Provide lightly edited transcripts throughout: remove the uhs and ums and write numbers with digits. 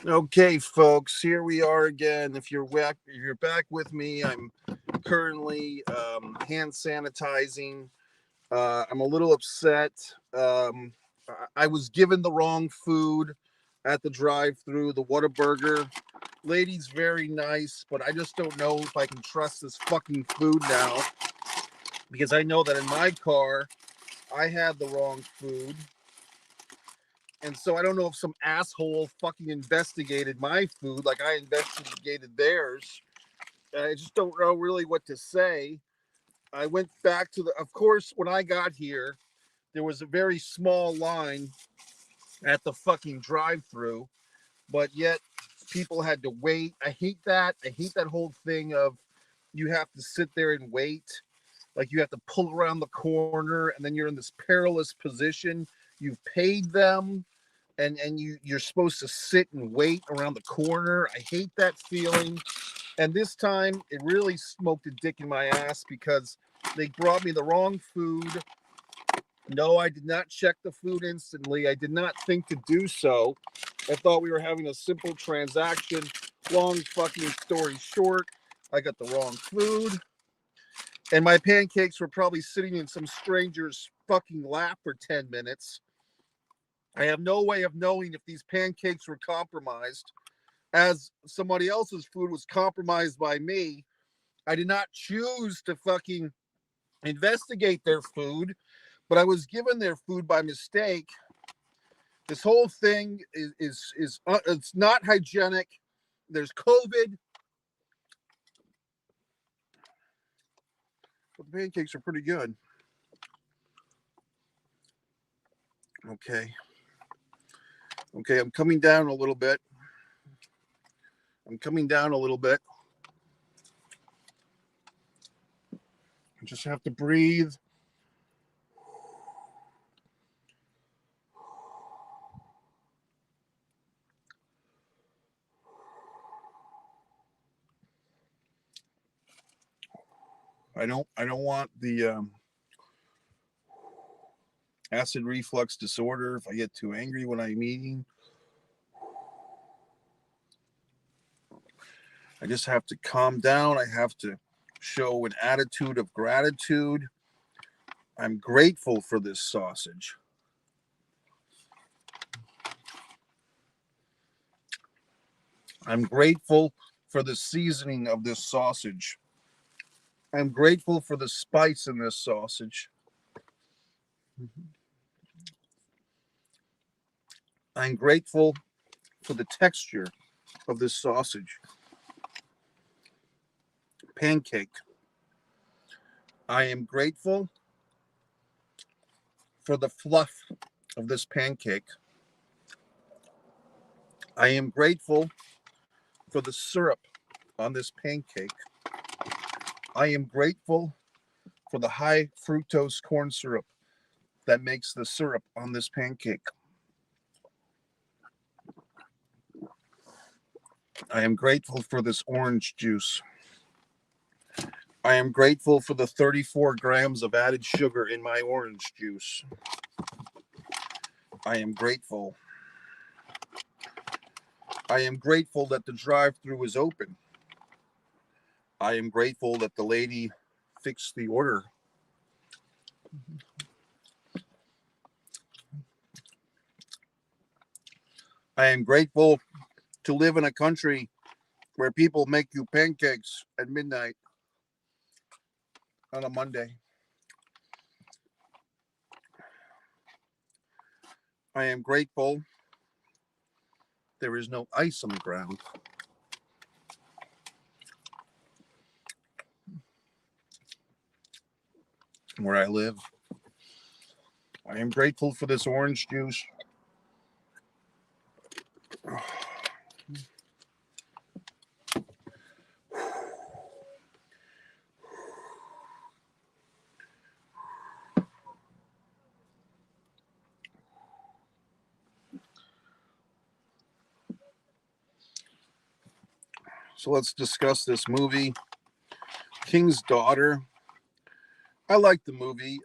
Okay, folks, here we are again. If you're back with me, I'm currently hand sanitizing. I'm a little upset. I was given the wrong food at the drive-through. The Whataburger lady's very nice, but I just don't know if I can trust this fucking food now because I know that in my car I had the wrong food. And so I don't know if some asshole fucking investigated my food like I investigated theirs. I just don't know really what to say. I went back to of course, when I got here, there was a very small line at the fucking drive through, but yet people had to wait. I hate that. I hate that whole thing of you have to sit there and wait. Like you have to pull around the corner and then you're in this perilous position. You've paid them and you're supposed to sit and wait around the corner. I hate that feeling. And this time it really smoked a dick in my ass because they brought me the wrong food. No, I did not check the food instantly. I did not think to do so. I thought we were having a simple transaction. Long fucking story short, I got the wrong food. And my pancakes were probably sitting in some stranger's fucking lap for 10 minutes. I have no way of knowing if these pancakes were compromised, as somebody else's food was compromised by me. I did not choose to fucking investigate their food, but I was given their food by mistake. This whole thing is it's not hygienic. There's COVID, but the pancakes are pretty good. Okay, okay, I'm coming down a little bit. I'm coming down a little bit. I just have to breathe. I don't want the acid reflux disorder if I get too angry when I'm eating. I just have to calm down. I have to show an attitude of gratitude. I'm grateful for this sausage. I'm grateful for the seasoning of this sausage. I'm grateful for the spice in this sausage. I'm grateful for the texture of this sausage. Pancake. I am grateful for the fluff of this pancake. I am grateful for the syrup on this pancake. I am grateful for the high fructose corn syrup that makes the syrup on this pancake. I am grateful for this orange juice. I am grateful for the 34 grams of added sugar in my orange juice. I am grateful. I am grateful that the drive through is open. I am grateful that the lady fixed the order. I am grateful to live in a country where people make you pancakes at midnight on a Monday. I am grateful there is no ice on the ground. Where I live. I am grateful for this orange juice. So let's discuss this movie, King's Daughter. I like the movie.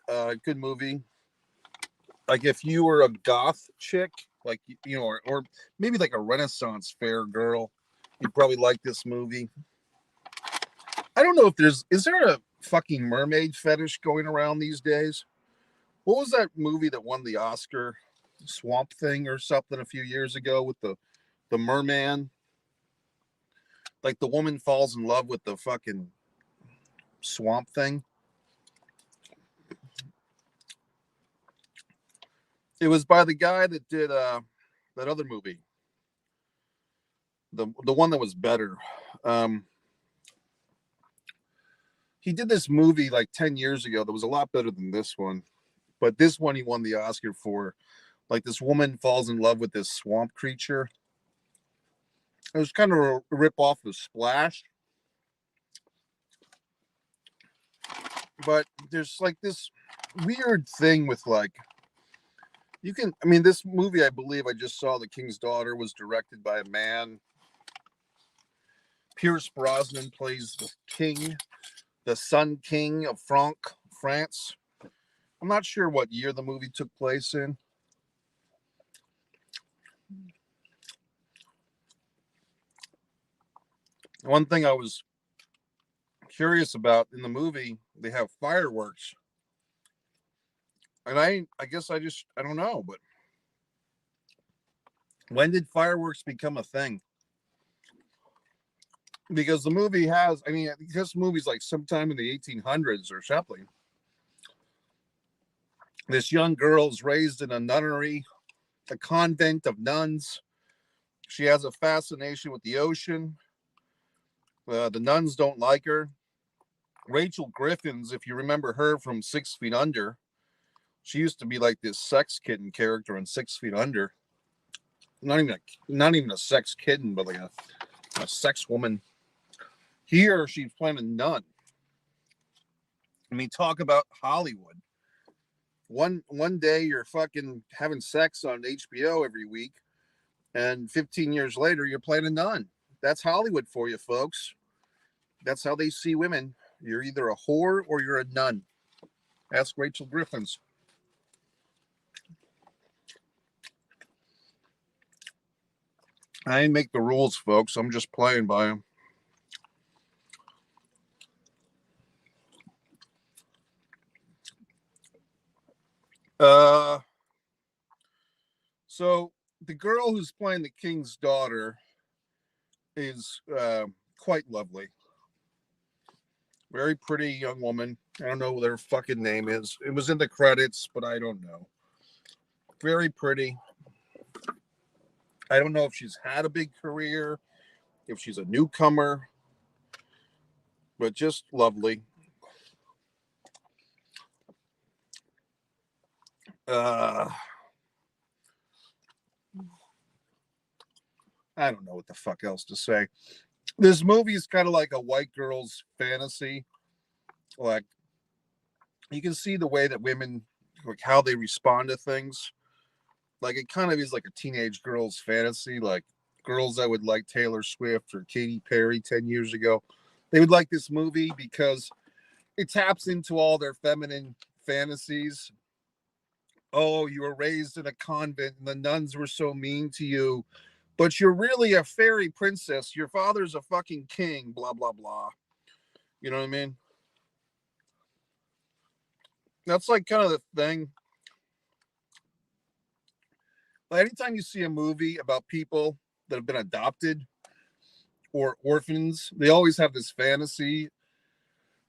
Good movie. Like if you were a goth chick like or maybe like a Renaissance fair girl. You'd probably like this movie. I don't know if is there a fucking mermaid fetish going around these days? What was that movie that won the Oscar? Swamp Thing or something a few years ago with the merman. Like the woman falls in love with the fucking swamp thing. It was by the guy that did that other movie. The one that was better. He did this movie like 10 years ago that was a lot better than this one. But this one he won the Oscar for. Like this woman falls in love with this swamp creature. It was kind of a rip off of Splash. But there's like this weird thing with like this movie, I believe I just saw, The King's Daughter, was directed by a man. Pierce Brosnan plays the king, the Sun King of France. I'm not sure what year the movie took place in. One thing I was curious about in the movie, they have fireworks. And I guess I don't know, but when did fireworks become a thing? Because the movie has, this movie's like sometime in the 1800s or something. This young girl is raised in a nunnery, a convent of nuns. She has a fascination with the ocean. The nuns don't like her. Rachel Griffins, if you remember her from 6 Feet Under, she used to be like this sex kitten character in 6 Feet Under. Not even a sex kitten, but like a sex woman. Here, she's playing a nun. Talk about Hollywood. One day you're fucking having sex on HBO every week, and 15 years later you're playing a nun. That's Hollywood for you, folks. That's how they see women. You're either a whore or you're a nun. Ask Rachel Griffins. I didn't make the rules, folks. I'm just playing by them. So the girl who's playing the king's daughter is quite lovely. Very pretty young woman. I don't know what her fucking name is. It was in the credits, but I don't know. Very pretty. I don't know if she's had a big career, if she's a newcomer, but just lovely. I don't know what the fuck else to say. This movie is kind of like a white girl's fantasy. Like, you can see the way that women, like how they respond to things. Like, it kind of is like a teenage girl's fantasy. Like, girls that would like Taylor Swift or Katy Perry 10 years ago, they would like this movie because it taps into all their feminine fantasies. Oh, you were raised in a convent and the nuns were so mean to you, but you're really a fairy princess. Your father's a fucking king, blah, blah, blah. You know what I mean? That's like kind of the thing. Like anytime you see a movie about people that have been adopted or orphans, they always have this fantasy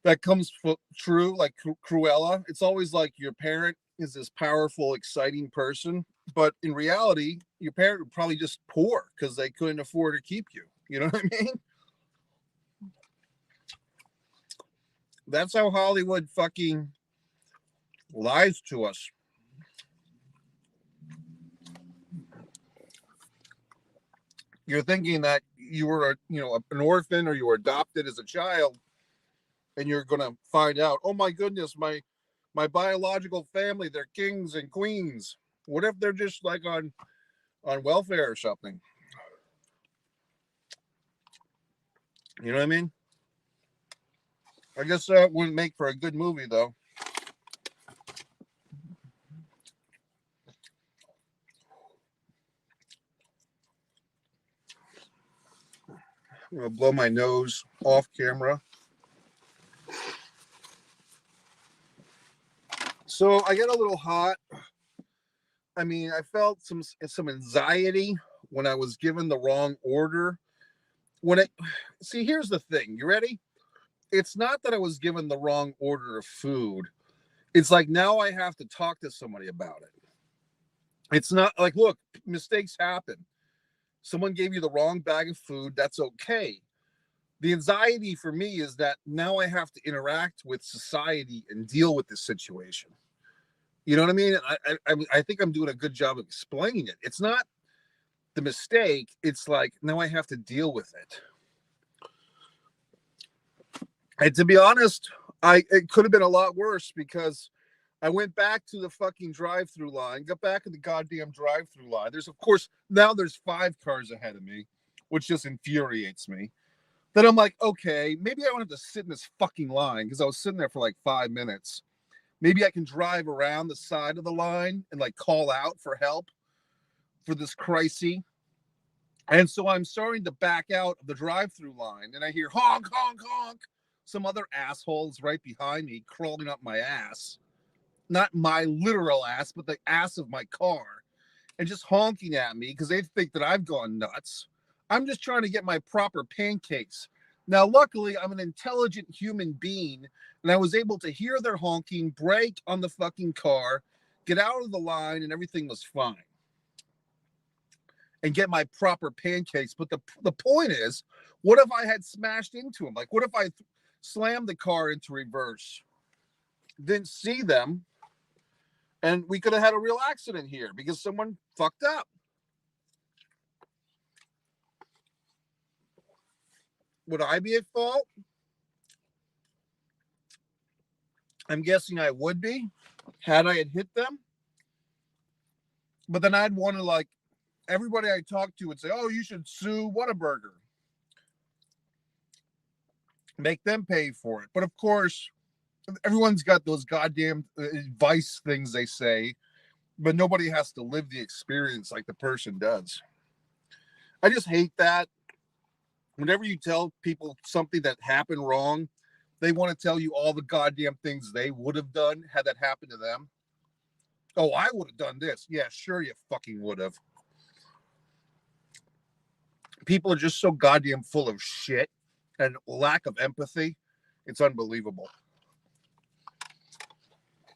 that comes true, like Cruella. It's always like your parent is this powerful, exciting person, but in reality, your parent would probably just poor because they couldn't afford to keep you. You know what I mean? That's how Hollywood fucking lies to us. You're thinking that you were, an orphan or you were adopted as a child, and you're gonna find out, oh my goodness, my biological family, they're kings and queens. What if they're just like on welfare or something? You know what I mean? I guess that wouldn't make for a good movie, though. I'm gonna blow my nose off camera. So I get a little hot. I mean, I felt some anxiety when I was given the wrong order. When it see, here's the thing. You ready? It's not that I was given the wrong order of food. It's like now I have to talk to somebody about it. It's not like, look, mistakes happen. Someone gave you the wrong bag of food. That's okay. The anxiety for me is that now I have to interact with society and deal with this situation. You know what I mean? I think I'm doing a good job of explaining it. It's not the mistake. It's like now I have to deal with it. And to be honest, it could have been a lot worse because I went back to the fucking drive-through line, got back in the goddamn drive-through line. There's, of course, now there's 5 cars ahead of me, which just infuriates me. Then I'm like, okay, maybe I don't have to sit in this fucking line because I was sitting there for like 5 minutes. Maybe I can drive around the side of the line and like call out for help for this crisis. And so I'm starting to back out of the drive-through line and I hear honk, honk, honk. Some other assholes right behind me crawling up my ass. Not my literal ass, but the ass of my car. And just honking at me because they think that I've gone nuts. I'm just trying to get my proper pancakes. Now, luckily, I'm an intelligent human being, and I was able to hear their honking, brake on the fucking car, get out of the line, and everything was fine. And get my proper pancakes. But the point is, what if I had smashed into them? Like, what if I slammed the car into reverse? Didn't see them, and we could have had a real accident here because someone fucked up. Would I be at fault? I'm guessing I would be had I had hit them. But then I'd want to, like, everybody I talk to would say, oh, you should sue Whataburger. Make them pay for it. But of course, everyone's got those goddamn advice things they say, but nobody has to live the experience like the person does. I just hate that. Whenever you tell people something that happened wrong, they want to tell you all the goddamn things they would have done had that happened to them. Oh, I would have done this. Yeah, sure you fucking would have. People are just so goddamn full of shit and lack of empathy. It's unbelievable.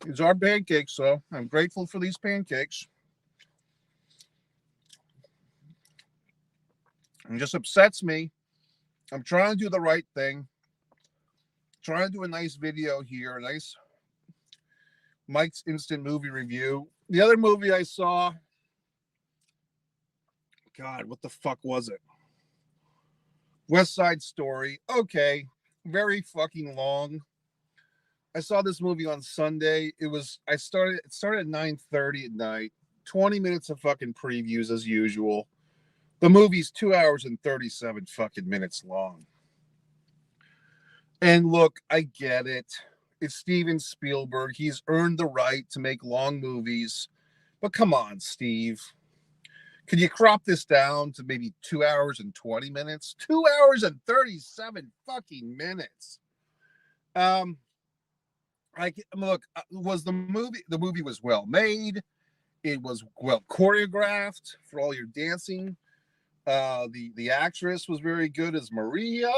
These are pancakes, so I'm grateful for these pancakes. It just upsets me. I'm trying to do the right thing. Trying to do a nice video here, a nice Mike's Instant Movie Review. The other movie I saw, God, what the fuck was it? West Side Story. Okay, very fucking long. I saw this movie on Sunday. It started at 9:30 at night. 20 minutes of fucking previews as usual. The movie's 2 hours and 37 fucking minutes long. And look, I get it. It's Steven Spielberg. He's earned the right to make long movies. But come on, Steve. Could you crop this down to maybe 2 hours and 20 minutes? 2 hours and 37 fucking minutes. Look, was the movie was well made. It was well choreographed for all your dancing. The actress was very good as Maria.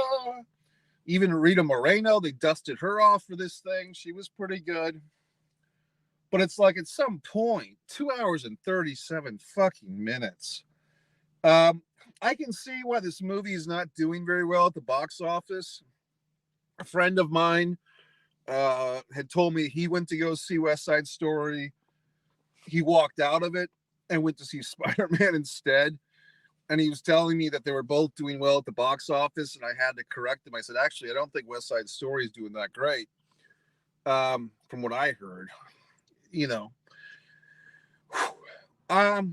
Even Rita Moreno, they dusted her off for this thing. She was pretty good. But it's like at some point, 2 hours and 37 fucking minutes. I can see why this movie is not doing very well at the box office. A friend of mine had told me he went to go see West Side Story. He walked out of it and went to see Spider-Man instead. And he was telling me that they were both doing well at the box office, and I had to correct him. I said, actually, I don't think West Side Story is doing that great, from what I heard. You know, but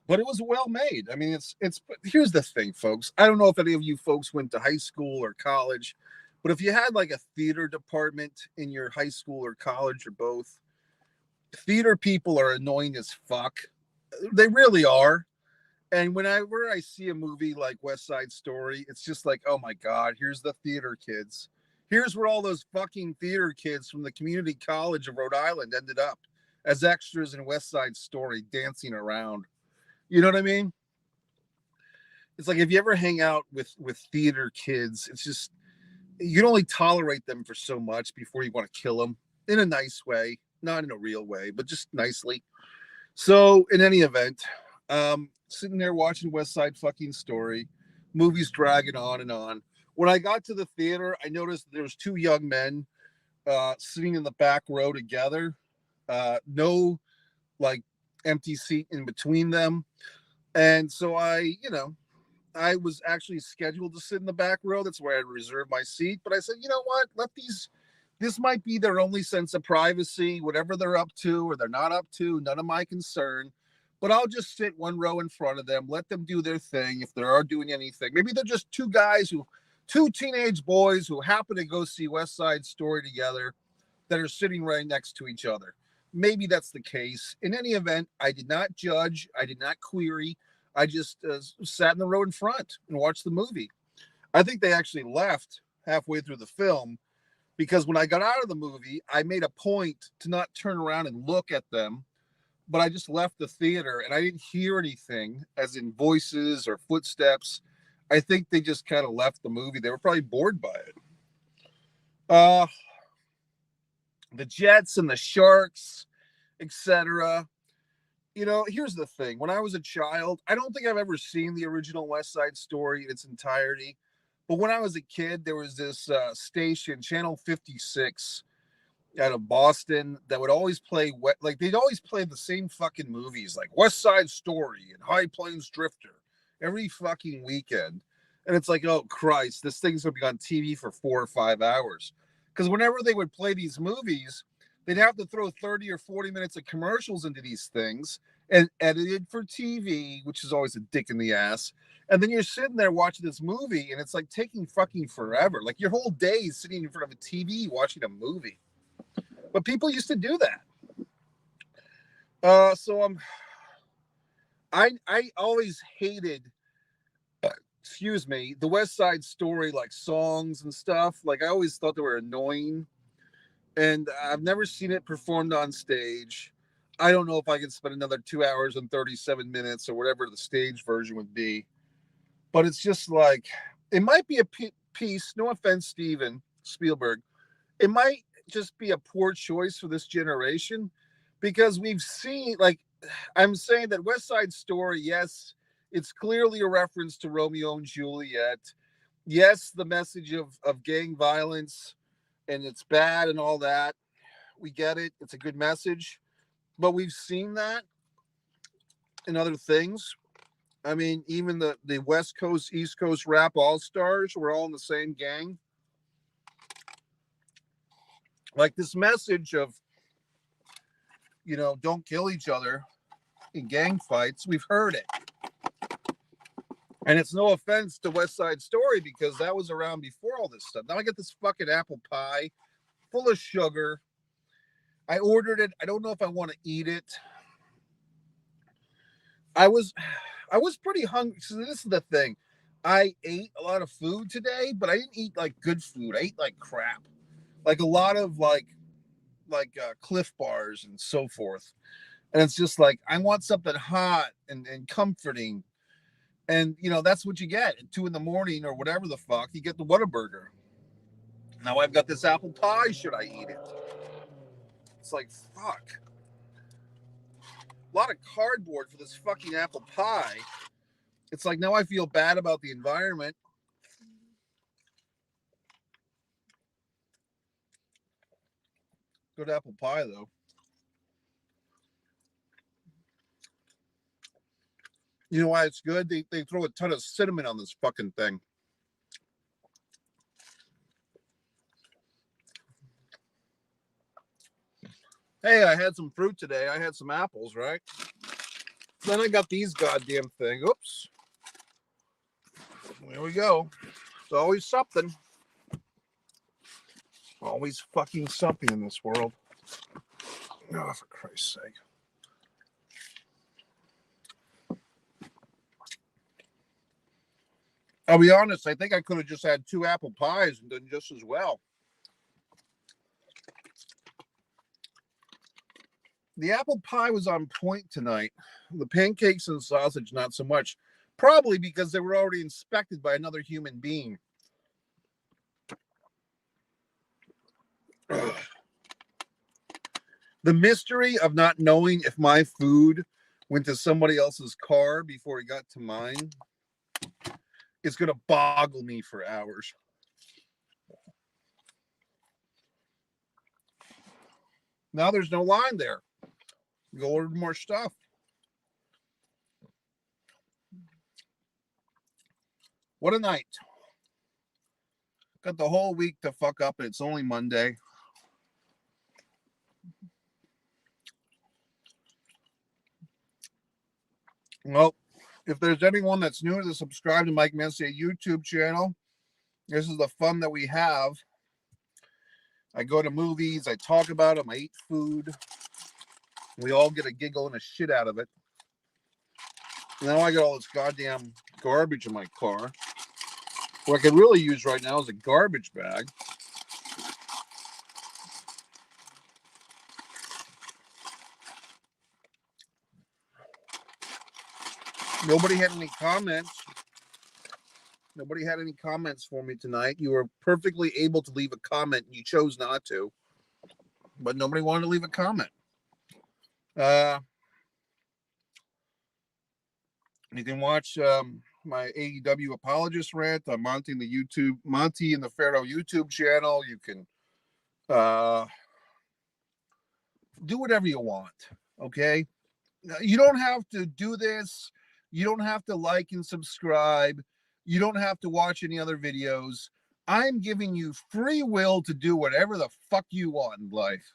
it was well made. I mean, it's. Here's the thing, folks. I don't know if any of you folks went to high school or college, but if you had like a theater department in your high school or college or both, theater people are annoying as fuck. They really are. And whenever I see a movie like West Side Story, it's just like, oh my God, here's the theater kids. Here's where all those fucking theater kids from the community college of Rhode Island ended up as extras in West Side Story dancing around. You know what I mean? It's like if you ever hang out with theater kids, it's just you can only tolerate them for so much before you want to kill them in a nice way, not in a real way, but just nicely. So in any event, sitting there watching West Side fucking Story, movies dragging on and on. When I got to the theater, I noticed there was two young men sitting in the back row together. No like empty seat in between them. And so I was actually scheduled to sit in the back row. That's where I reserved my seat. But I said, you know what? This might be their only sense of privacy, whatever they're up to or they're not up to, none of my concern. But I'll just sit one row in front of them, let them do their thing if they are doing anything. Maybe they're just two teenage boys who happen to go see West Side Story together that are sitting right next to each other. Maybe that's the case. In any event, I did not judge, I did not query. I just sat in the row in front and watched the movie. I think they actually left halfway through the film because when I got out of the movie, I made a point to not turn around and look at them, but I just left the theater and I didn't hear anything, as in voices or footsteps. I think they just kind of left the movie. They were probably bored by it. Uh, the Jets and the Sharks, etc. Here's the thing. When I was a child, I don't think I've ever seen the original West Side Story in its entirety. But when I was a kid, there was this station, Channel 56, out of Boston, that would always play they'd always play the same fucking movies, like West Side Story and High Plains Drifter, every fucking weekend. And it's like, oh Christ, this thing's gonna be on TV for 4 or 5 hours. Because whenever they would play these movies, they'd have to throw 30 or 40 minutes of commercials into these things and edited for TV, which is always a dick in the ass. And then you're sitting there watching this movie and it's like taking fucking forever. Like your whole day is sitting in front of a TV watching a movie. But people used to do that. I always hated the West Side Story, like songs and stuff. Like I always thought they were annoying. And I've never seen it performed on stage. I don't know if I can spend another 2 hours and 37 minutes or whatever the stage version would be. But it's just like, it might be a piece, no offense, Steven Spielberg. It might just be a poor choice for this generation because we've seen, like, I'm saying that West Side Story, yes, it's clearly a reference to Romeo and Juliet. Yes, the message of gang violence and it's bad and all that. We get it. It's a good message. But we've seen that in other things. I mean, even the West Coast, East Coast rap all-stars were all in the same gang. Like this message of, don't kill each other in gang fights. We've heard it. And it's no offense to West Side Story because that was around before all this stuff. Now I get this fucking apple pie full of sugar. I ordered it. I don't know if I want to eat it. I was pretty hungry. So this is the thing. I ate a lot of food today, but I didn't eat like good food. I ate like crap. Like a lot of like Cliff bars and so forth. And it's just like I want something hot and comforting. And that's what you get at 2 a.m. or whatever the fuck. You get the Whataburger. Now I've got this apple pie. Should I eat it? It's like, fuck. A lot of cardboard for this fucking apple pie. It's like now I feel bad about the environment. Good apple pie, though. You know why it's good? They throw a ton of cinnamon on this fucking thing. Hey, I had some fruit today. I had some apples, right? Then I got these goddamn thing. Oops. There we go. It's always something. Always fucking something in this world. Oh, for Christ's sake. I'll be honest, I think I could have just had 2 apple pies and done just as well. The apple pie was on point tonight. The pancakes and sausage, not so much. Probably because they were already inspected by another human being. Ugh. The mystery of not knowing if my food went to somebody else's car before it got to mine is going to boggle me for hours. Now there's no line there. Go order more stuff. What a night. Got the whole week to fuck up, and it's only Monday. Well, if there's anyone that's new to subscribe to Mike Messier YouTube channel, this is the fun that we have. I go to movies, I talk about them, I eat food. We all get a giggle and a shit out of it. Now I got all this goddamn garbage in my car. What I could really use right now is a garbage bag. Nobody had any comments. Nobody had any comments for me tonight. You were perfectly able to leave a comment. You chose not to. But nobody wanted to leave a comment. You can watch my AEW apologist rant on Monty and the Pharaoh YouTube channel. You can do whatever you want. Okay. You don't have to do this. You don't have to like and subscribe. You don't have to watch any other videos. I'm giving you free will to do whatever the fuck you want in life.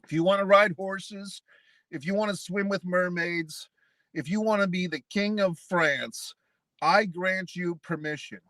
If you want to ride horses, if you want to swim with mermaids, if you want to be the king of France, I grant you permission.